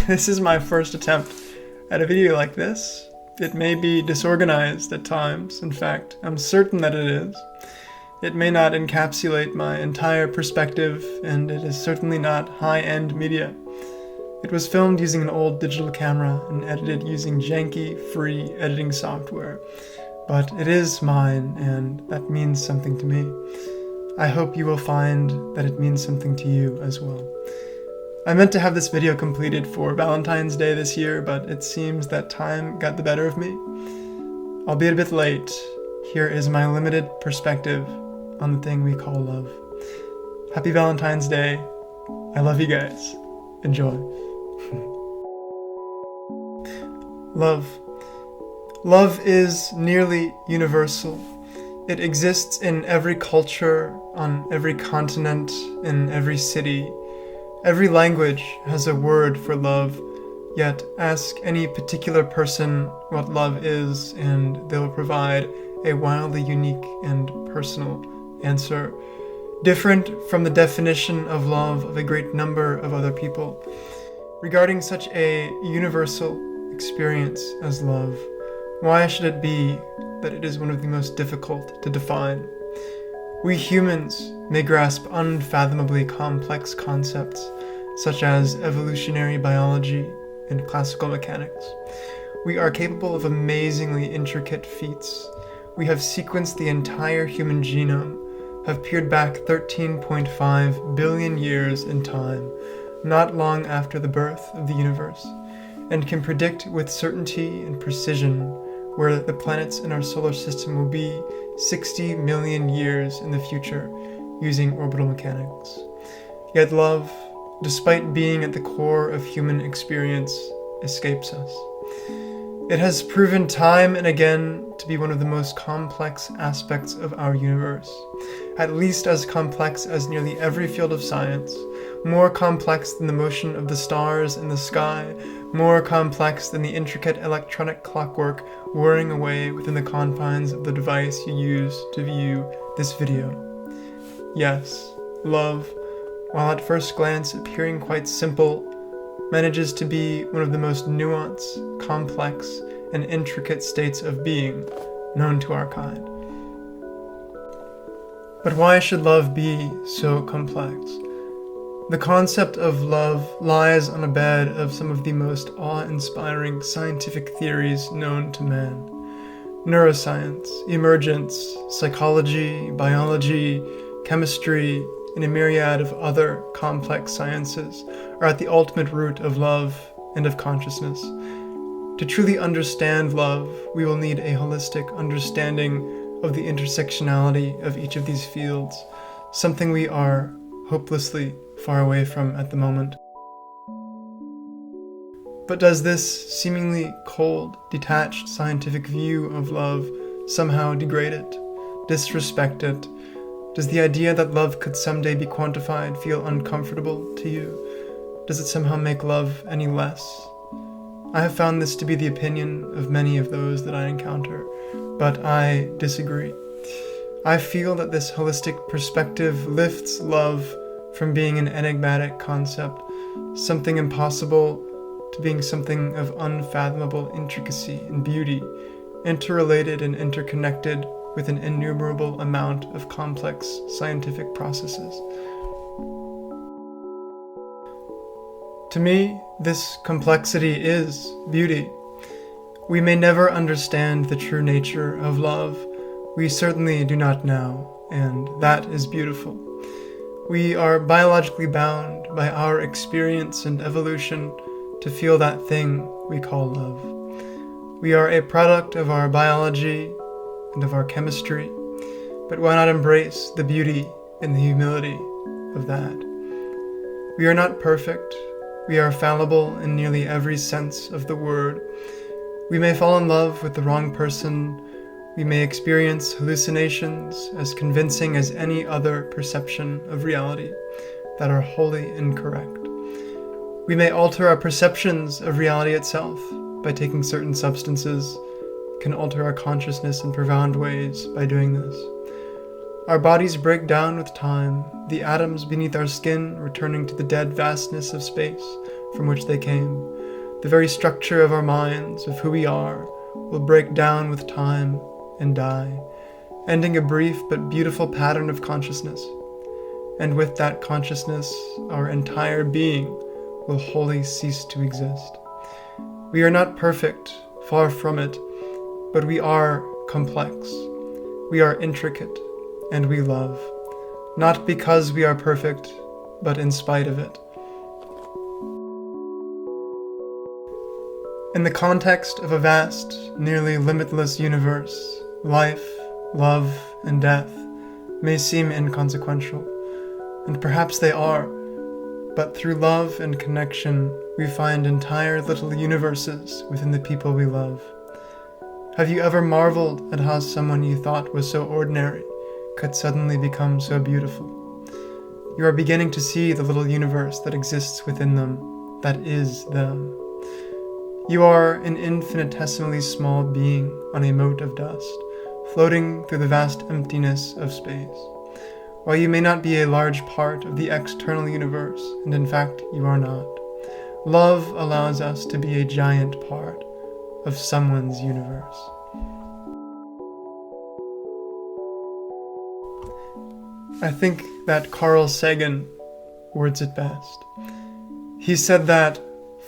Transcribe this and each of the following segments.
This is my first attempt at a video like this. It may be disorganized at times. In fact, I'm certain that it is. It may not encapsulate my entire perspective, and it is certainly not high-end media. It was filmed using an old digital camera and edited using janky, free editing software. But it is mine, and that means something to me. I hope you will find that it means something to you as well. I meant to have this video completed for Valentine's Day this year, but it seems that time got the better of me. I'll be a bit late. Here is my limited perspective on the thing we call love. Happy Valentine's Day. I love you guys. Enjoy. Love. Love is nearly universal. It exists in every culture, on every continent, in every city. Every language has a word for love, yet ask any particular person what love is and they'll provide a wildly unique and personal answer, different from the definition of love of a great number of other people. Regarding such a universal experience as love, why should it be that it is one of the most difficult to define? We humans may grasp unfathomably complex concepts, such as evolutionary biology and classical mechanics. We are capable of amazingly intricate feats. We have sequenced the entire human genome, have peered back 13.5 billion years in time, not long after the birth of the universe, and can predict with certainty and precision where the planets in our solar system will be 60 million years in the future using orbital mechanics. Yet love, despite being at the core of human experience, escapes us. It has proven time and again to be one of the most complex aspects of our universe, at least as complex as nearly every field of science, more complex than the motion of the stars in the sky, more complex than the intricate electronic clockwork whirring away within the confines of the device you use to view this video. Yes, love, while at first glance appearing quite simple, manages to be one of the most nuanced, complex, and intricate states of being known to our kind. But why should love be so complex? The concept of love lies on a bed of some of the most awe-inspiring scientific theories known to man. Neuroscience, emergence, psychology, biology, chemistry, and a myriad of other complex sciences are at the ultimate root of love and of consciousness. To truly understand love, we will need a holistic understanding of the intersectionality of each of these fields, something we are hopelessly far away from at the moment. But does this seemingly cold, detached scientific view of love somehow degrade it, disrespect it? Does the idea that love could someday be quantified feel uncomfortable to you? Does it somehow make love any less? I have found this to be the opinion of many of those that I encounter, but I disagree. I feel that this holistic perspective lifts love from being an enigmatic concept, something impossible, to being something of unfathomable intricacy and beauty, interrelated and interconnected with an innumerable amount of complex scientific processes. To me, this complexity is beauty. We may never understand the true nature of love. We certainly do not now, and that is beautiful. We are biologically bound by our experience and evolution to feel that thing we call love. We are a product of our biology and of our chemistry, but why not embrace the beauty and the humility of that? We are not perfect. We are fallible in nearly every sense of the word. We may fall in love with the wrong person. We may experience hallucinations as convincing as any other perception of reality that are wholly incorrect. We may alter our perceptions of reality itself by taking certain substances, can alter our consciousness in profound ways by doing this. Our bodies break down with time, the atoms beneath our skin returning to the dead vastness of space from which they came. The very structure of our minds, of who we are, will break down with time and die, ending a brief but beautiful pattern of consciousness. And with that consciousness, our entire being will wholly cease to exist. We are not perfect, far from it, but we are complex. We are intricate, and we love, not because we are perfect, but in spite of it. In the context of a vast, nearly limitless universe, life, love, and death may seem inconsequential, and perhaps they are, but through love and connection, we find entire little universes within the people we love. Have you ever marveled at how someone you thought was so ordinary could suddenly become so beautiful? You are beginning to see the little universe that exists within them, that is them. You are an infinitesimally small being on a mote of dust, floating through the vast emptiness of space. While you may not be a large part of the external universe, and in fact you are not, love allows us to be a giant part of someone's universe. I think that Carl Sagan words it best. He said that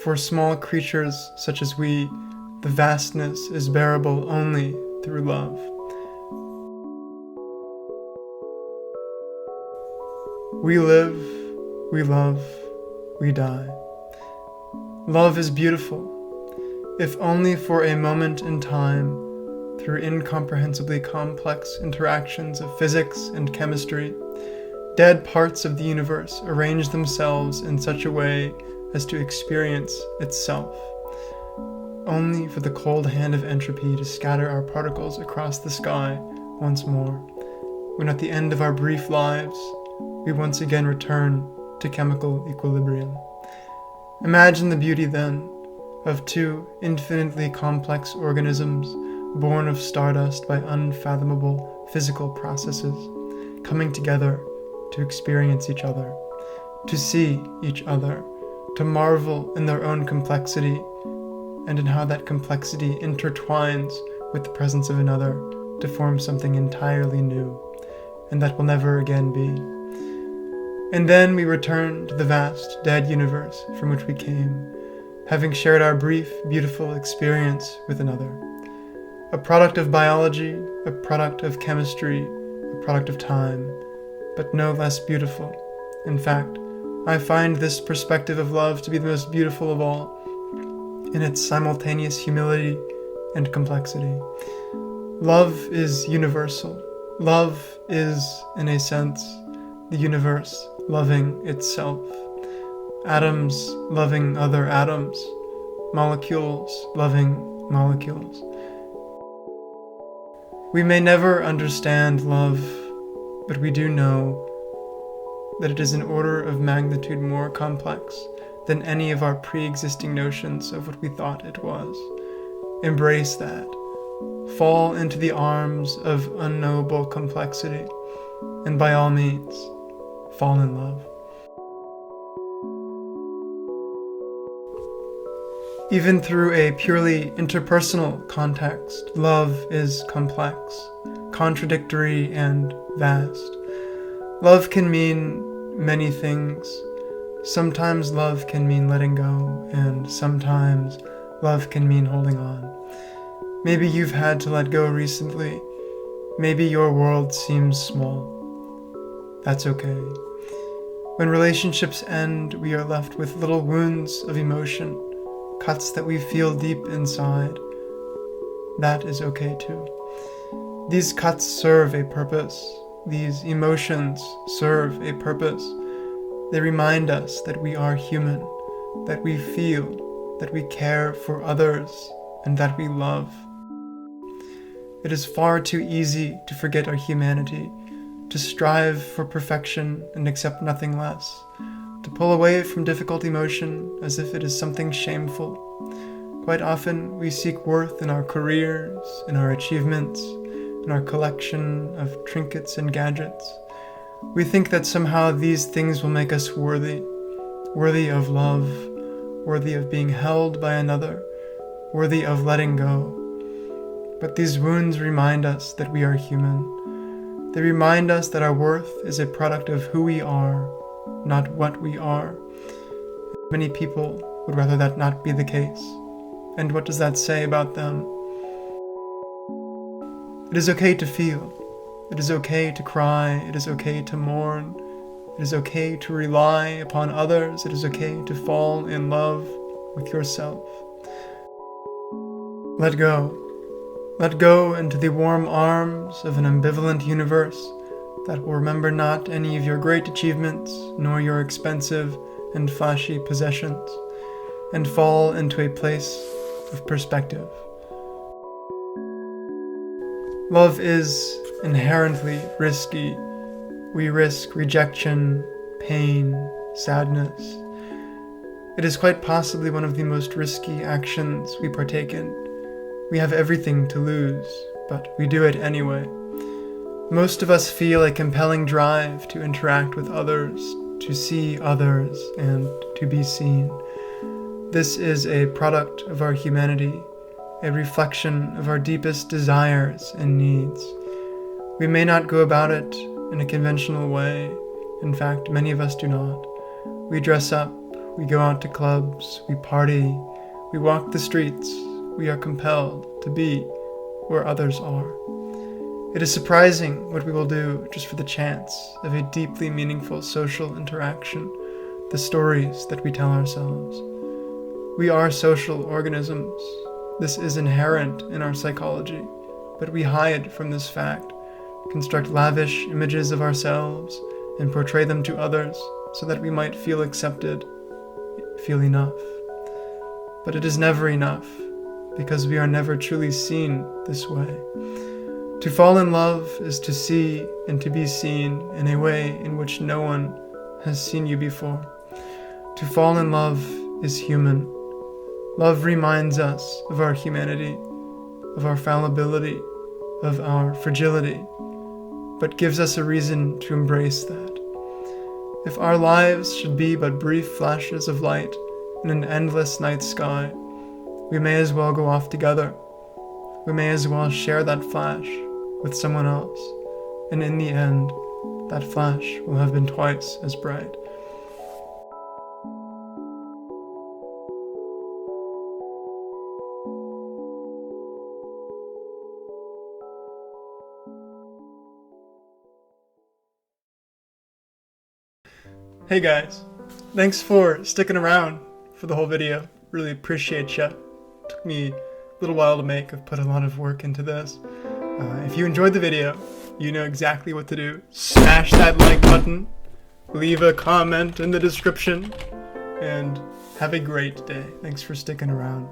for small creatures such as we, the vastness is bearable only through love. We live, we love, we die. Love is beautiful, if only for a moment in time, through incomprehensibly complex interactions of physics and chemistry. Dead parts of the universe arrange themselves in such a way as to experience itself, only for the cold hand of entropy to scatter our particles across the sky once more, when at the end of our brief lives, we once again return to chemical equilibrium. Imagine the beauty, then, of two infinitely complex organisms born of stardust by unfathomable physical processes, coming together to experience each other, to see each other, to marvel in their own complexity, and in how that complexity intertwines with the presence of another to form something entirely new, and that will never again be. And then we return to the vast, dead universe from which we came, having shared our brief, beautiful experience with another. A product of biology, a product of chemistry, a product of time, but no less beautiful. In fact, I find this perspective of love to be the most beautiful of all. in its simultaneous humility and complexity. Love is universal. Love is, in a sense, the universe loving itself. Atoms loving other atoms. Molecules loving molecules. We may never understand love, but we do know that it is an order of magnitude more complex than any of our pre-existing notions of what we thought it was. Embrace that. Fall into the arms of unknowable complexity, and by all means, fall in love. Even through a purely interpersonal context, love is complex, contradictory, and vast. Love can mean many things. Sometimes love can mean letting go, and sometimes love can mean holding on. Maybe you've had to let go recently. Maybe your world seems small. That's okay. When relationships end, we are left with little wounds of emotion, cuts that we feel deep inside. That is okay too. These cuts serve a purpose. These emotions serve a purpose. They remind us that we are human, that we feel, that we care for others, and that we love. It is far too easy to forget our humanity, to strive for perfection and accept nothing less, to pull away from difficult emotion as if it is something shameful. Quite often, we seek worth in our careers, in our achievements, in our collection of trinkets and gadgets. We think that somehow these things will make us worthy of love, worthy of being held by another, worthy of letting go. But these wounds remind us that we are human. They remind us that our worth is a product of who we are, not what we are. Many people would rather that not be the case. And what does that say about them? It is okay to feel. It is okay to cry. It is okay to mourn. It is okay to rely upon others. It is okay to fall in love with yourself. Let go. Let go into the warm arms of an ambivalent universe that will remember not any of your great achievements, nor your expensive and flashy possessions, and fall into a place of perspective. Love is inherently risky. We risk rejection, pain, sadness. It is quite possibly one of the most risky actions we partake in. We have everything to lose, but we do it anyway. Most of us feel a compelling drive to interact with others, to see others, and to be seen. This is a product of our humanity, a reflection of our deepest desires and needs. We may not go about it in a conventional way. In fact, many of us do not. We dress up, we go out to clubs, we party, we walk the streets. We are compelled to be where others are. It is surprising what we will do just for the chance of a deeply meaningful social interaction, the stories that we tell ourselves. We are social organisms. This is inherent in our psychology, but we hide from this fact, construct lavish images of ourselves, and portray them to others so that we might feel accepted, feel enough. But it is never enough, because we are never truly seen this way. To fall in love is to see and to be seen in a way in which no one has seen you before. To fall in love is human. Love reminds us of our humanity, of our fallibility, of our fragility, but gives us a reason to embrace that. If our lives should be but brief flashes of light in an endless night sky, we may as well go off together. We may as well share that flash with someone else, and in the end, that flash will have been twice as bright. Hey guys, thanks for sticking around for the whole video. Really appreciate you. Took me a little while to make. I've put a lot of work into this. If you enjoyed the video, you know exactly what to do. Smash that like button, leave a comment in the description, and have a great day. Thanks for sticking around.